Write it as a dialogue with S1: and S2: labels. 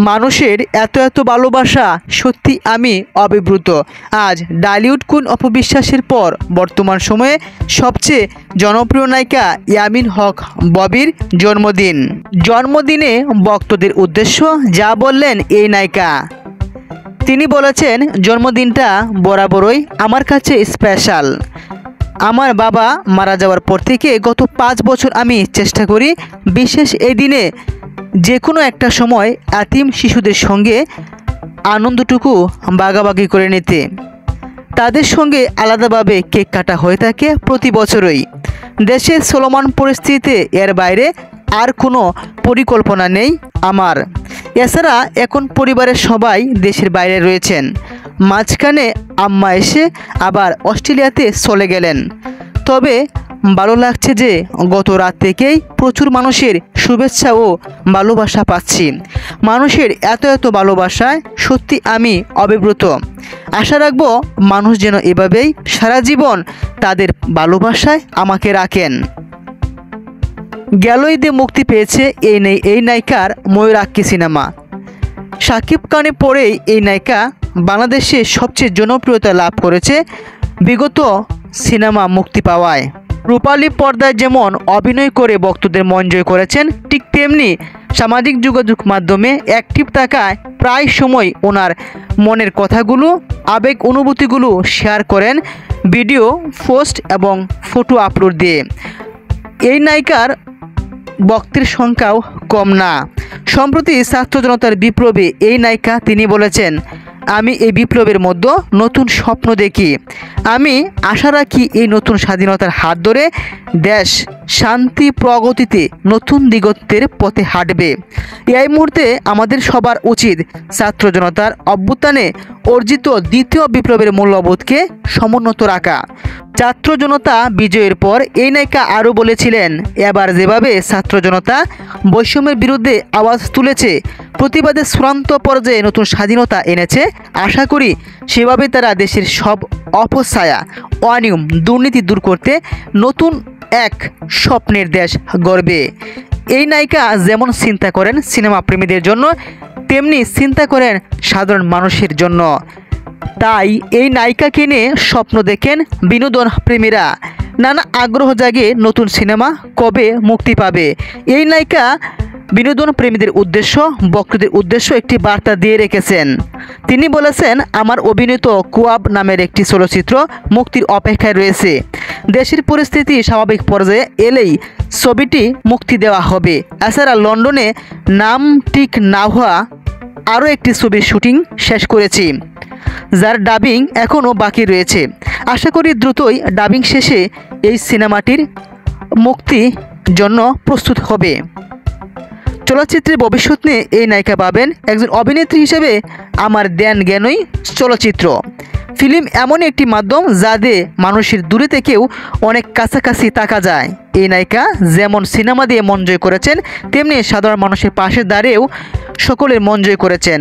S1: মানুষের এত এত ভালোবাসা, সত্যি আমি অভিভূত। আজ ডালিউড কুইন অপবিশ্বাসের পর বর্তমান সময়ে সবচেয়ে জনপ্রিয় নায়িকা ইয়ামিন হক ববির জন্মদিনে ভক্তদের উদ্দেশ্য যা বললেন এই নায়িকা। তিনি বলেছেন, জন্মদিনটা বরাবরই আমার কাছে স্পেশাল। আমার বাবা মারা যাওয়ার পর থেকে গত 5 বছর আমি চেষ্টা করি বিশেষ এই দিনে যে কোনো একটা সময় এতিম শিশুদের সঙ্গে আনন্দটুকু ভাগাভাগি করে নিতে। তাদের সঙ্গে আলাদাভাবে কেক কাটা হয়ে থাকে প্রতি বছরই। দেশের চলমান পরিস্থিতিতে এর বাইরে আর কোনো পরিকল্পনা নেই আমার। এছাড়া এখন পরিবারের সবাই দেশের বাইরে রয়েছেন। মাঝখানে আম্মা এসে আবার অস্ট্রেলিয়াতে চলে গেলেন। তবে ভালো লাগছে যে গত রাত থেকেই প্রচুর মানুষের শুভেচ্ছা ও ভালোবাসা পাচ্ছি। মানুষের এত এত ভালোবাসায় সত্যি আমি অভিভূত। আশা রাখবো মানুষ যেন এভাবেই সারা জীবন তাদের ভালোবাসায় আমাকে রাখেন। গেল ঈদে মুক্তি পেয়েছে এই নায়িকার ময়ূরাক্ষী সিনেমা। শাকিব খানের পরেই এই নায়িকা বাংলাদেশে সবচেয়ে জনপ্রিয়তা লাভ করেছে বিগত সিনেমা মুক্তি পাওয়ায়। রূপালী পর্দায় যেমন অভিনয় করে ভক্তদের মন জয় করেছেন, ঠিক তেমনি সামাজিক যোগাযোগ মাধ্যমে অ্যাক্টিভ থাকায় প্রায় সময় ওনার মনের কথাগুলো, আবেগ অনুভূতিগুলো শেয়ার করেন ভিডিও পোস্ট এবং ফটো আপলোড দিয়ে। এই নায়িকার ভক্তের সংখ্যাও কম না। সম্প্রতি ছাত্র জনতার বিপ্লবে এই নায়িকা তিনি বলেছেন, আমি এই বিপ্লবের মধ্যে নতুন স্বপ্ন দেখি। আমি আশা রাখি এই নতুন স্বাধীনতার হাত ধরে দেশ শান্তি প্রগতিতে নতুন দিগন্তের পথে হাঁটবে। এই মুহূর্তে আমাদের সবার উচিত ছাত্র জনতার অভ্যুত্থানে অর্জিত দ্বিতীয় বিপ্লবের মূল্যবোধকে সমুন্নত রাখা। ছাত্র জনতা বিজয়ের পর এই নায়িকা আরও বলেছিলেন, এবার যেভাবে ছাত্র জনতা বৈষম্যের বিরুদ্ধে আওয়াজ তুলেছে, প্রতিবাদের চূড়ান্ত পর্যায়ে নতুন স্বাধীনতা এনেছে, আশা করি সেভাবে তারা দেশের সব অপছায়া, অনিয়ম, দুর্নীতি দূর করতে নতুন এক স্বপ্নের দেশ গড়বে। এই নায়িকা যেমন চিন্তা করেন সিনেমা প্রেমীদের জন্য, তেমনি চিন্তা করেন সাধারণ মানুষের জন্য। তাই এই নায়িকাকে নিয়ে স্বপ্ন দেখেন বিনোদন প্রেমীরা। নানা আগ্রহ জাগে নতুন সিনেমা কবে মুক্তি পাবে। এই নায়িকা বিনোদন প্রেমীদের উদ্দেশ্য, ভক্তদের উদ্দেশ্য একটি বার্তা দিয়ে রেখেছেন। তিনি বলেছেন, আমার অভিনীত কুয়াব নামের একটি চলচ্চিত্র মুক্তির অপেক্ষায় রয়েছে। দেশের পরিস্থিতি স্বাভাবিক পর্যায়ে এলেই ছবিটি মুক্তি দেওয়া হবে। এছাড়া লন্ডনে নাম ঠিক না হওয়া আরও একটি ছবির শুটিং শেষ করেছি, যার ডাবিং এখনও বাকি রয়েছে। আশা করি দ্রুতই ডাবিং শেষে এই সিনেমাটির মুক্তির জন্য প্রস্তুত হবে। চলচ্চিত্রের ভবিষ্যৎ নিয়ে এই নায়িকা ভাবেন, একজন অভিনেত্রী হিসেবে আমার ধ্যান জ্ঞানই চলচ্চিত্র। ফিল্ম এমন একটি মাধ্যম যা দিয়ে মানুষের দূরে থেকেও অনেক কাছাকাছি থাকা যায়। এই নায়িকা যেমন সিনেমা দিয়ে মন জয় করেছেন, তেমনি সাধারণ মানুষের পাশে দাঁড়িয়েও সকলের মন জয় করেছেন।